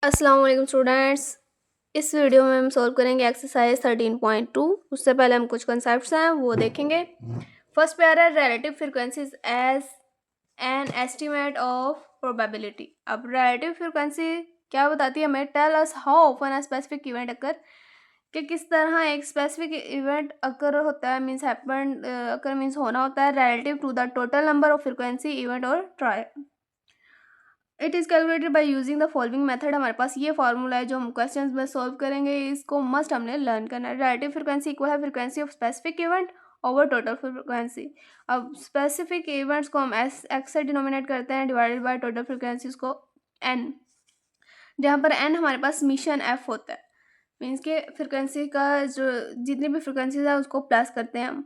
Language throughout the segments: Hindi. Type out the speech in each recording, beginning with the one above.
अस्सलाम वालेकुम स्टूडेंट्स। इस वीडियो में हम सॉल्व करेंगे एक्सरसाइज 13.2। उससे पहले हम कुछ कंसेप्ट्स हैं वो देखेंगे। फर्स्ट पे आ रहा है relative frequencies as an estimate of probability. अब रिलेटिव फ्रीक्वेंसी क्या बताती है हमें? Tell us how often a specific event occur, कि किस तरह एक स्पेसिफिक इवेंट अकर होता है, मीन्स हैपन अकर मीन्स होना होता है relative to the total number of frequency event और trial. It is calculated by using the following method. हमारे पास ये फार्मूला है जो हम क्वेश्चंस में सॉल्व करेंगे, इसको मस्ट हमने लर्न करना है। रिलेटिव फ्रीक्वेंसी इक्वल है frequency of specific event over total frequency. अब स्पेसिफिक इवेंट्स को हम एक्स से डिनोमिनेट करते हैं डिवाइडेड बाय टोटल फ्रीक्वेंसीज को एन, जहाँ पर एन हमारे पास मिशन एफ होता है। मीन्स के फ्रीक्वेंसी का जो जितनी भी फ्रीक्वेंसीज है उसको प्लस करते हैं हम।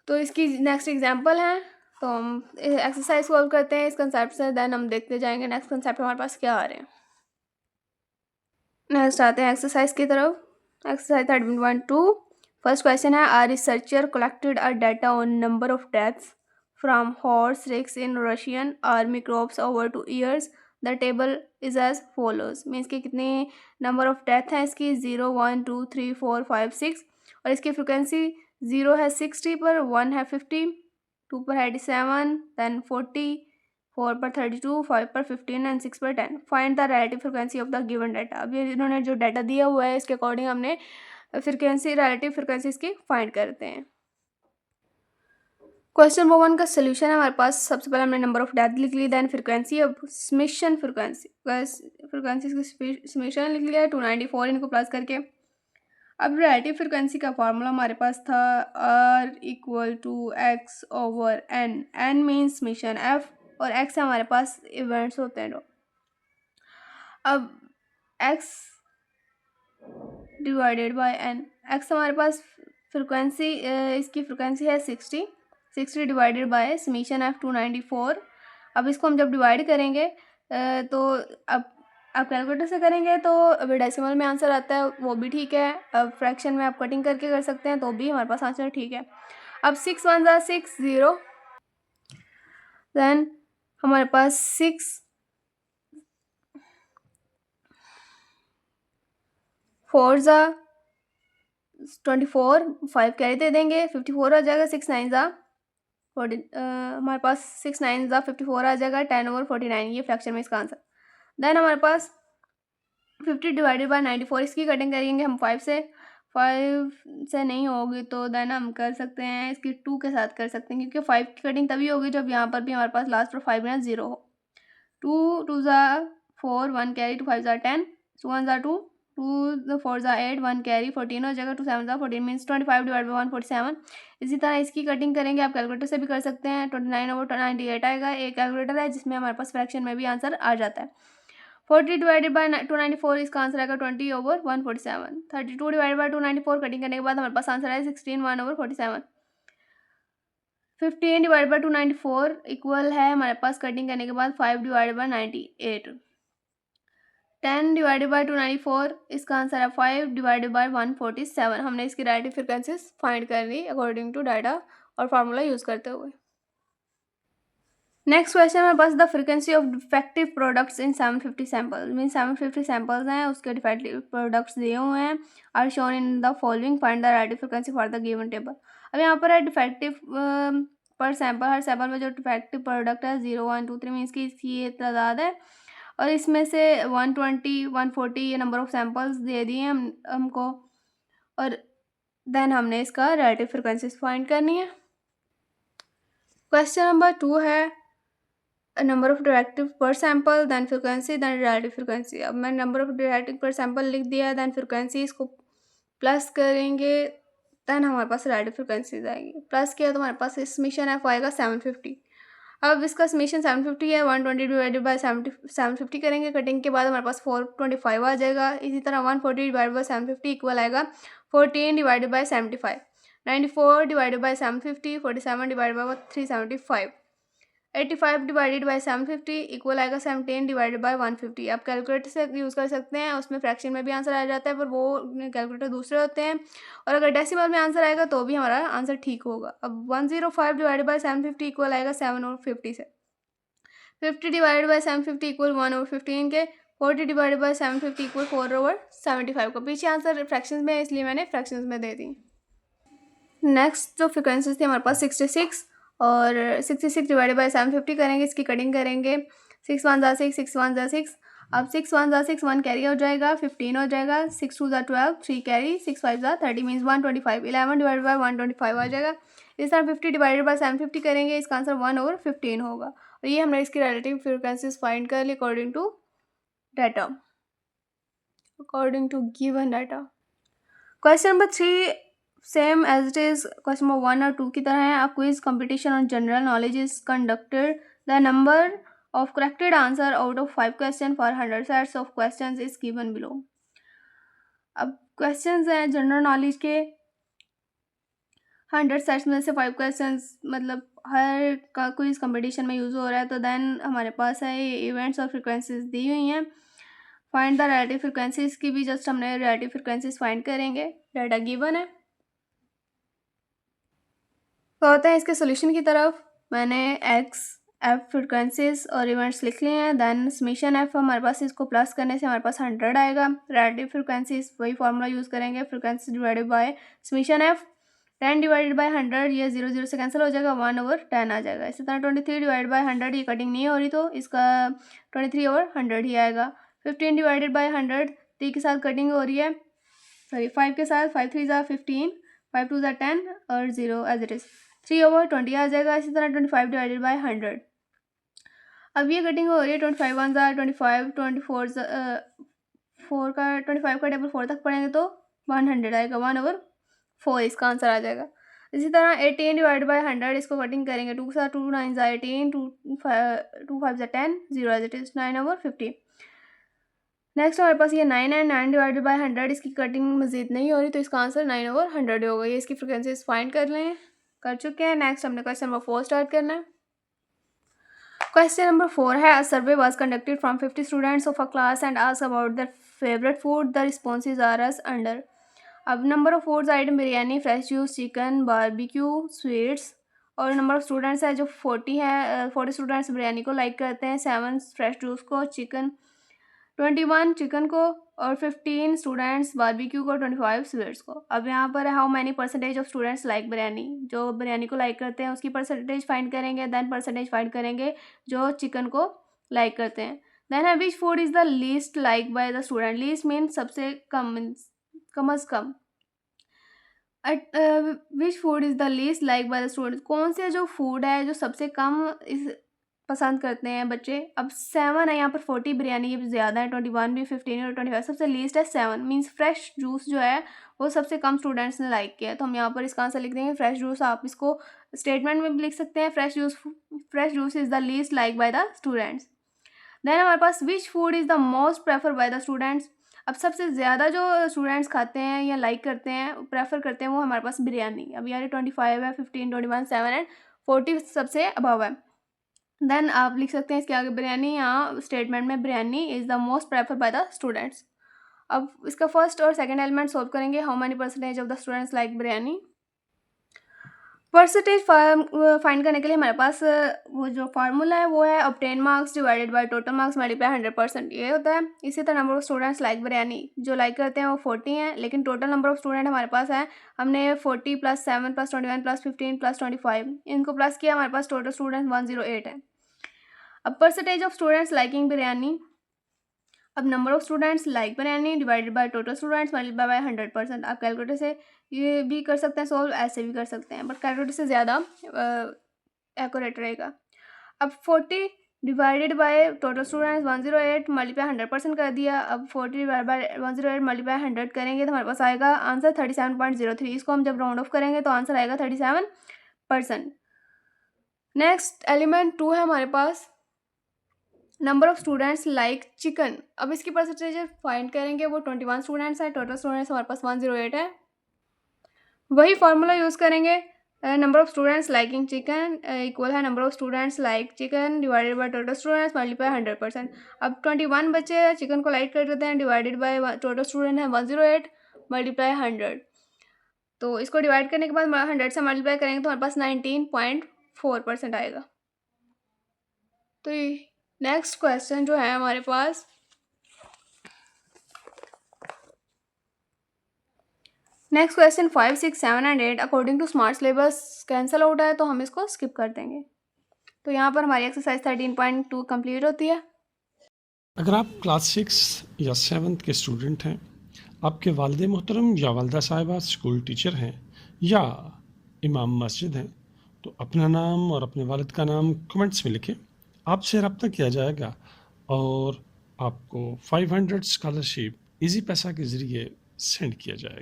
तो इसकी नेक्स्ट एग्जांपल है, तो हम एक्सरसाइज सॉल्व करते हैं इस कंसेप्ट से, देन हम देखते जाएंगे नेक्स्ट कंसेप्ट हमारे पास क्या आ रहे हैं। नेक्स्ट आते हैं एक्सरसाइज की तरफ। एक्सरसाइज 13.2। फर्स्ट क्वेश्चन है, a researcher collected a data on number of deaths from horse race in Russian army crops over 2 years। The table is as follows. Means कि कितने नंबर ऑफ डेथ है इसकी? 0, 1, 2, 3, 4, 5, 6। और इसकी फ्रिक्वेंसी 0 है 60 पर, 1 है 50, 2 पर है 87, देन 40, 4 पर 32, 5 पर 15 एंड 6 पर 10। Find the relative frequency of the given data. अब ये इन्होंने जो डाटा दिया हुआ है इसके अकॉर्डिंग हमने फ्रिक्वेंसी रिलेटिव फ्रिक्वेंसी इसकी फाइंड करते हैं। क्वेश्चन नंबर 1 का सोल्यूशन है हमारे पास। सबसे पहले हमने नंबर ऑफ डेथ लिख ली, देन फ्रिक्वेंसी। अब समेशन फ्रिक्वेंसी की समेशन लिख लिया है 294, इनको प्लस करके। अब रिलेटिव फ्रिक्वेंसी का फार्मूला हमारे पास था R equal to X over N. N means summation F और एक्स हमारे पास इवेंट्स होते हैं। अब X divided by N, X हमारे पास फ्रिक्वेंसी, इसकी फ्रिक्वेंसी है 60 डिवाइडेड बाय समीशन एफ 294। अब इसको हम जब डिवाइड करेंगे तो अब कैलकुलेटर से करेंगे तो अभी डेसिमल में आंसर आता है, वो भी ठीक है। अब फ्रैक्शन में आप कटिंग करके कर सकते हैं तो भी हमारे पास आंसर ठीक है। अब 6 1 ज़ा 6 0, देन हमारे पास 6 4 ज़ा 24, 5 कैरी दे देंगे, 54 आ जाएगा। 6 9 ज़ा 40, हमारे पास 6 9 ज़ा 54 आ जाएगा, 10 ओवर 49, ये फ्रैक्शन में इसका आंसर। देन हमारे पास 50 डिवाइडेड बाय 94, इसकी कटिंग करेंगे हम 5 से नहीं होगी तो देन हम कर सकते हैं इसकी 2 के साथ कर सकते हैं, क्योंकि 5 की कटिंग तभी होगी जब यहाँ पर भी हमारे पास लास्ट पर 5 में 0 हो। 2 2 ज़ा 4, 1 कैरी, 2 5 ज़ा 10, 2 1 ज़ा 2, 2 4 ज़ा 8, 1 कैरी 14 हो जाएगा, 2 7 ज़ा 14 मीन्स 25 डिवाइड बाई 147। इसी तरह इसकी कटिंग करेंगे, आप कैलकुलेटर से भी कर सकते हैं। 29 ओवर 98 आएगा। एक कैलकुलेटर है जिसमें हमारे पास फ्रैक्शन में भी आंसर आ जाता है। 40 डिवाइडेड बाय 294, इसका आंसर आएगा 20 ओवर 147। 32 डिवाइडेड बाय 294 कटिंग करने के बाद हमारे पास आंसर है 16 1 ओवर 47। 15 डिवाइड बाय 294 इक्वल है हमारे पास कटिंग करने के बाद 5 डिवाइडेड बाय 98। 10 डिवाइडेड बाय 294, इसका आंसर है 5 डिवाइडेड बाय 147। हमने इसकी रिलेटिव फ्रीक्वेंसीज फाइंड कर ली अकॉर्डिंग टू डाटा और फार्मूला यूज़ करते हुए। नेक्स्ट क्वेश्चन हमारे पास, the frequency of defective products in 750 sample. Mean 750 samples हैं, उसके डिफेक्टिव प्रोडक्ट्स दिए हुए हैं। Are shown in the following, find the relative frequency for the given table. अब यहाँ पर है डिफेक्टिव पर सैम्पल, हर सैम्पल में जो डिफेक्टिव प्रोडक्ट है 0 1 2 3 मीन्स की इसकी ये तादाद है, और इसमें से 120 140 ये नंबर ऑफ सैम्पल्स दे दिए हमको, और देन हमने इसका रिलेटिव फ्रीक्वेंसीज फाइंड करनी है। क्वेश्चन नंबर 2 है, number of defective per sample, then frequency, then relative frequency. अब मैं number of defective per sample लिख दिया है, देन फ्रिक्वेंसी, इसको प्लस करेंगे, देन हमारे पास रिलेटिव फ्रिक्वेंसीज आएगी। प्लस किया तो हमारे पास समेशन एफ आएगा 750। अब इसका समेशन 750 है, 120 डिवाइडेड बाय 750 करेंगे, कटिंग के बाद हमारे पास 425 आ जाएगा। इसी तरह 140 डिवाइडेड बाय 750 इक्वल आएगा 14 divided by 75। 94 divided by 750, 47 divided by 375। 85 divided by 750 equal आएगा 17 डिवाइडेड बाय 150। आप कैलकुलेटर से यूज़ कर सकते हैं, उसमें फ्रैक्शन में भी आंसर आ जाता है, पर वो कैलकुलेटर दूसरे होते हैं। और अगर डेसिमल में आंसर आएगा तो भी हमारा आंसर ठीक होगा। अब 105 डिवाइडेड बाय 750 इक्वल आएगा 7 और 50 से। 50 डिवाइडेड बाय 750 इक्वल 1 और 15 के। 40 डिवाइडेड बाई 750 इक्वल 4/75 का। पीछे आंसर फ्रैक्शंस में है इसलिए मैंने फ्रैक्शंस में दे दी। नेक्स्ट जो फ्रिक्वेंसीज थी हमारे पास 66 और 66 डिवाइडेड बाई 750 करेंगे, इसकी कटिंग करेंगे। 6 1 ज़ा 6, 6 1 ज़ा 6। अब 6 1 ज़ा 6, 1 कैरी हो जाएगा, 15 हो जाएगा। 6 2 ज़ा 12, 3 कैरी, 6 5 ज़ा 30 मीन्स 125। 11 डिवाइडेड बाई 125 आ जाएगा। इस तरह 50 डिवाइडेड बाई 750 करेंगे, इसका आंसर 1/15 होगा। और ये हमने इसकी रिलेटिव फ्रिक्वेंसीज फाइंड कर ली according to data, according to given data. Question number 3 same as it is question number 1 और 2 की तरह है। A quiz competition on general knowledge is conducted. The number of corrected answer out of 5 question for 100 sets of questions is given below. अब क्वेश्चंस हैं जनरल नॉलेज के, 100 सेट्स में से 5 क्वेश्चंस, मतलब हर का क्विज कंपटीशन में यूज़ हो रहा है। तो देन हमारे पास है ये इवेंट्स और फ्रिक्वेंसीज दी हुई हैं। फाइंड द रिलेटिव फ्रिक्वेंसीज की भी जस्ट हमने रिलेटिव फ्रिक्वेंसीज फाइंड करेंगे, डाटा गिवन है। तो होता है इसके सोल्यूशन की तरफ। मैंने एक्स एफ फ्रिक्वेंसीज और इवेंट्स लिख लिए हैं। देन समेशन एफ हमारे पास, इसको प्लस करने से हमारे पास 100 आएगा। रिलेटिव फ्रिक्वेंसीज वही फार्मूला यूज़ करेंगे, frequency divided by summation F. 10 divided by 100, ये 0 0 से कैंसिल हो जाएगा, 1/10 आ जाएगा। इसी तरह 23 डिवाइडेड बाय 100, ये कटिंग नहीं हो रही तो इसका 23/100 ही आएगा। 15 डिवाइडेड बाय 100, 3 के साथ कटिंग हो रही है, सॉरी 5 के साथ, 5 3 ज़ा 15, 5 2 ज़ा 10 और 0 एज इट इज़, 3/20 आ जाएगा। इसी तरह 25 डिवाइडेड बाय 100, अब ये कटिंग हो रही है। 25 1 ज़ा 25, 24 4 का 25 का टेबल 4 तक पढ़ेंगे तो 100 आएगा, 1/4 इसका आंसर आ जाएगा। इसी तरह 18 डिवाइडेड बाय 100, इसको कटिंग करेंगे। 2 के साथ 2 9 ज़ा 18, 2 5 ज़ा 10, 0 एज इट इज़, 9/50। नेक्स्ट हमारे पास ये 9 है। 9 डिवाइडेड बाय 100, इसकी कटिंग मजीद नहीं हो रही तो इसका आंसर 9/100 होगा। ये इसकी फ्रिक्वेंसीज फाइंड कर लें, कर चुके हैं। नेक्स्ट हमने क्वेश्चन नंबर 4 स्टार्ट करना है। क्वेश्चन नंबर 4 है, a survey was conducted from 50 students of a class and asked about their favourite food. The responses are as under. अब number of foods item biryani, fresh juice, chicken, barbecue, sweets. और नंबर ऑफ स्टूडेंट्स है जो 40 है। 40 स्टूडेंट्स बिरयानी को लाइक करते हैं, 7 फ्रेश जूस को, चिकन 21 चिकन को, और 15 स्टूडेंट्स बारबेक्यू को, 25 स्वीट्स को। अब यहाँ पर how many percentage of students like biryani, जो बिरयानी को लाइक करते हैं उसकी परसेंटेज फाइंड करेंगे। देन परसेंटेज फाइंड करेंगे जो चिकन को लाइक करते हैं। देन है which food is the least like by the student. Least mean सबसे कम, कम अज़ कम। Which food is the least like by the student, कौन से जो फूड है जो सबसे कम इस पसंद करते हैं बच्चे। अब 7 है यहाँ पर, 40 बिरयानी ये ज़्यादा है, 21 भी, 15 और 25 सबसे लीस्ट है 7, मीन्स फ्रेश जूस जो है वो सबसे कम स्टूडेंट्स ने लाइक किया है। तो हम यहाँ पर इसका आंसर लिख देंगे फ्रेश जूस। आप इसको स्टेटमेंट में भी लिख सकते हैं, fresh juice is the least like by the students. Then हमारे पास which food is the most prefer by the students. अब सबसे ज़्यादा जो स्टूडेंट्स खाते हैं या लाइक करते हैं, प्रेफर करते हैं, वो हमारे पास बिरयानी। अब यार 25 है, 15 21 7 एंड 40 सबसे अबव है। देन आप लिख सकते हैं इसके आगे बिरयानी, यहाँ स्टेटमेंट में biryani is the most prefer by the students. अब इसका फर्स्ट और सेकंड एलिमेंट सॉल्व करेंगे। How many percentage of the students like biryani. Percentage find करने के लिए हमारे पास वो जो फार्मूला है वो है obtain marks divided by total marks multiply 100%, ये होता है। इसी तरह number of students like biryani, जो लाइक करते हैं वो 40 हैं, लेकिन टोटल नंबर ऑफ स्टूडेंट हमारे पास है, हमने 40 + 7 + 21 + 15 + 25 इनको प्लस किया, हमारे पास टोटल स्टूडेंट्स 108 है। अब percentage of students liking biryani, अब number of students like biryani divided by total students multiply by 100%। आप कैलकुलेटर से ये भी कर सकते हैं सॉल्व, ऐसे भी कर सकते हैं, बट कैलकुलेटर से ज़्यादा एक्यूरेट रहेगा। अब 40 divided by total students 108 multiply 100% कर दिया। अब 40 डिवाइड बाय 108 मल्टीप्लाई 100 करेंगे तो हमारे पास आएगा आंसर 37.03। इसको हम जब राउंड ऑफ करेंगे तो आंसर आएगा 37%। नेक्स्ट एलिमेंट 2 है हमारे पास, number of students like chicken. अब इसकी परसेंटेज फाइंड करेंगे, वो 21 स्टूडेंट्स है, टोटल स्टूडेंट्स हमारे पास 108 है। वही फार्मूला यूज़ करेंगे, number of students liking chicken equal है number of students like chicken divided by total students multiply 100%। अब 21 बच्चे चिकन को लाइक कर देते हैं, डिवाइडेड बाय टोटल स्टूडेंट है 108 मल्टीप्लाई 100। तो इसको डिवाइड करने के बाद 100 से मल्टीप्लाई करेंगे तो हमारे पास 19.4% आएगा। तो नेक्स्ट क्वेश्चन जो है हमारे पास next question 5, 6, 7 and 8 according to smart syllabus cancel out है, तो हम इसको स्किप कर देंगे। तो यहाँ पर हमारी एक्सरसाइज 13.2 कंप्लीट होती है। अगर आप क्लास 6 या 7th के स्टूडेंट हैं, आपके वालिद मोहतरम या वालिदा साहिबा स्कूल टीचर हैं या इमाम मस्जिद हैं, तो अपना नाम और अपने वालिद का नाम कमेंट्स में लिखें। आपसे रब्ता किया जाएगा और आपको 500 स्कॉलरशिप इजी पैसा के ज़रिए सेंड किया जाएगा।